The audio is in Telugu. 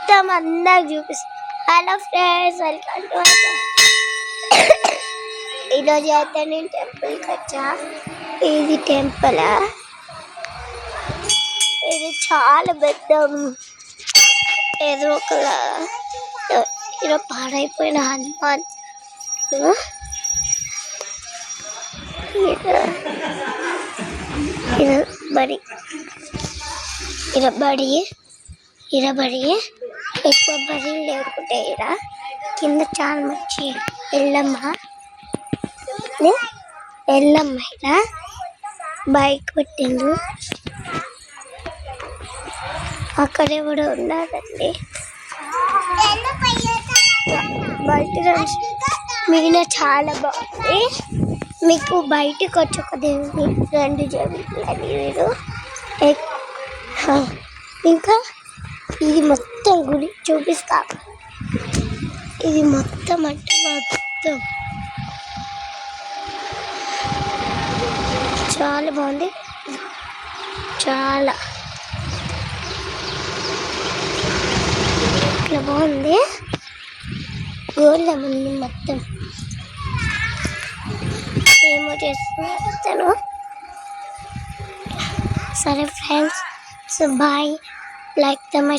మొత్తం అందరికి చూపిస్తాను. హలో ఫ్రెండ్స్, వెల్కమ్ టు ఈరోజు అయితే నేను టెంపుల్కి వచ్చా. ఇది టెంపుల్, ఇది చాలా పెద్ద. ఏదో ఒక ఇలా పాడైపోయిన హనుమాన్ ఇరబడి ఎక్కువ బడి లేకుంటే ఇక్కడ కింద చాలా మంచి ఎల్లమ్మ ఇలా బైక్ పెట్టిండు. అక్కడే కూడా ఉన్నారండి. బయట మిగిలిన చాలా బాగుంది. మీకు బయటకు వచ్చి ఒక దేవుని 2 జరుగుతుంది. ఇంకా ఇది మొత్తం గుడి చూపిస్తా. ఇది మొత్తం అంటే మొత్తం చాలా బాగుంది. చాలా ఇట్లా బాగుంది. గోల్డ్ ఉంది మొత్తం. ఏమో చేస్తాను. సరే friends, so bye. Like the my